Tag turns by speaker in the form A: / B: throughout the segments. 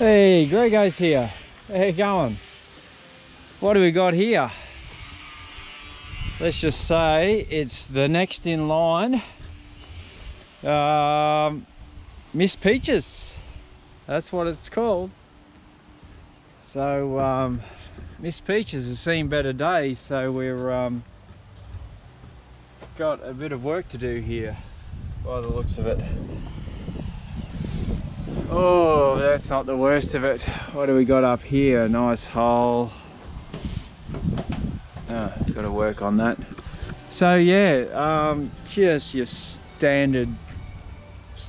A: Hey, Grego's here. How you going? What do we got here? Let's just say it's the next in line. Miss Peaches. That's what it's called. So Miss Peaches has seen better days, so we're got a bit of work to do here by the looks of it. Oh, that's not the worst of it. What do we got up here? A nice hole. Oh, got to work on that. So yeah, just your standard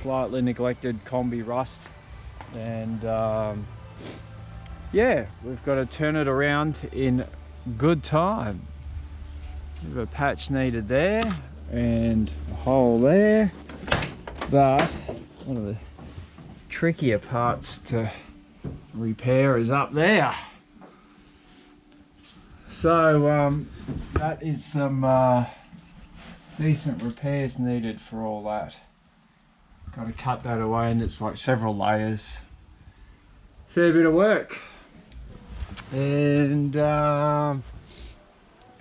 A: slightly neglected Kombi rust, and yeah, we've got to turn it around in good time. Bit of a patch needed there and a hole there, but one of the trickier parts to repair is up there. So that is some decent repairs needed for all that. Got to cut that away, and it's like several layers. Fair bit of work. And of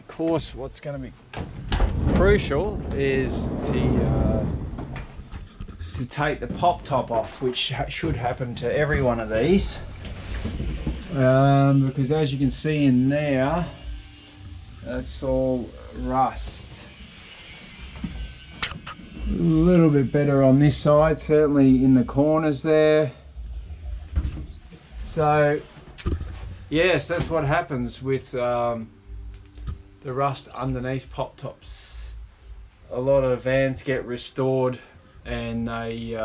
A: course, what's going to be crucial is to take the pop top off, which should happen to every one of these, because as you can see in there, that's all rust. A little bit better on this side, certainly in the corners there. So yes, that's what happens with the rust underneath pop tops. A lot of vans get restored and they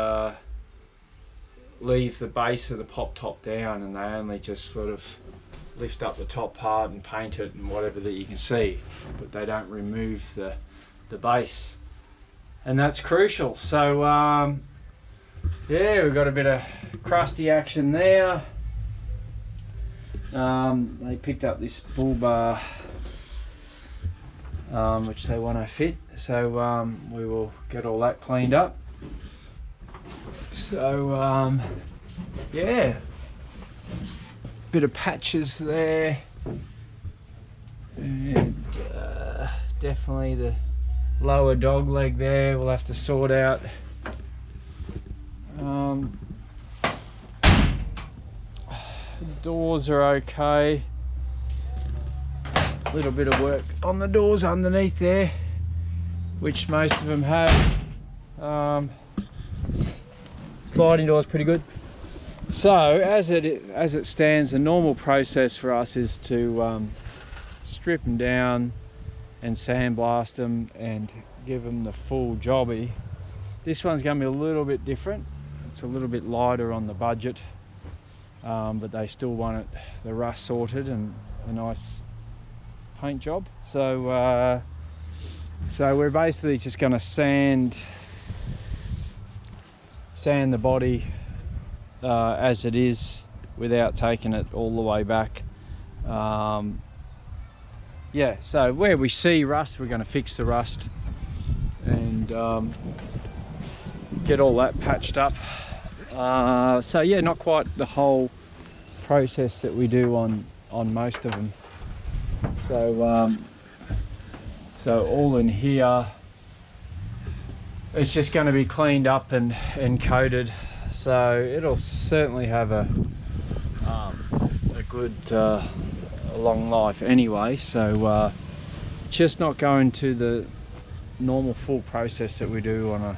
A: leave the base of the pop top down, and they only just sort of lift up the top part and paint it and whatever that you can see, but they don't remove the base, and that's crucial. So yeah, we've got a bit of crusty action there. They picked up this bull bar which they want to fit, so we will get all that cleaned up. So yeah, bit of patches there, and definitely the lower dog leg there we'll have to sort out. Doors are okay. A little bit of work on the doors underneath there, which most of them have. Sliding door's pretty good. So as it stands, the normal process for us is to strip them down and sandblast them and give them the full jobby. This one's going to be a little bit different. It's a little bit lighter on the budget, but they still want the rust sorted and a nice paint job. So so we're basically just going to sand the body as it is without taking it all the way back. Yeah, so where we see rust, we're going to fix the rust and get all that patched up. So yeah, not quite the whole process that we do on most of them. So so all in here, it's just going to be cleaned up and coated, so it'll certainly have a good long life anyway. So just not going to the normal full process that we do on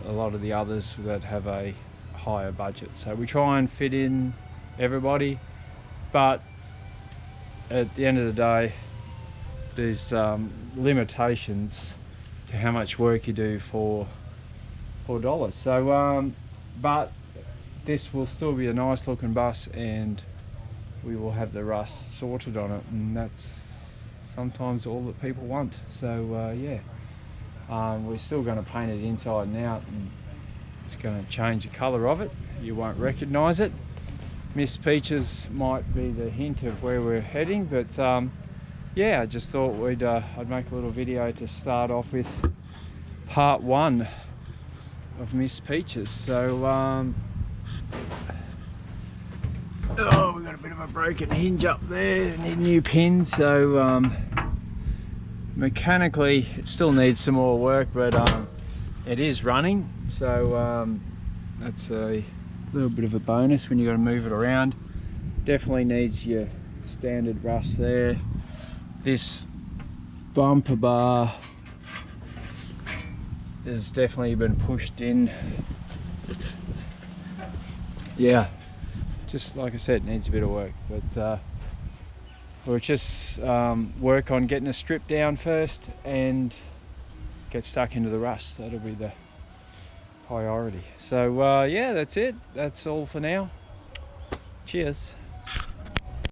A: a lot of the others that have a higher budget. So we try and fit in everybody, but at the end of the day, there's limitations to how much work you do for $4. So but this will still be a nice looking bus, and we will have the rust sorted on it, and that's sometimes all that people want. So yeah, we're still going to paint it inside and out, and it's going to change the colour of it. You won't recognise it. Miss Peaches might be the hint of where we're heading, but yeah, I just thought I'd make a little video to start off with part one of Miss Peaches. So Oh, we've got a bit of a broken hinge up there, need new pins. So mechanically it still needs some more work, but it is running, so that's a little bit of a bonus when you got to move it around. Definitely needs your standard rust there. This bumper bar has definitely been pushed in. Yeah, just like I said, needs a bit of work, but we'll just work on getting a strip down first and get stuck into the rust. That'll be the priority. So yeah, that's it. That's all for now. Cheers.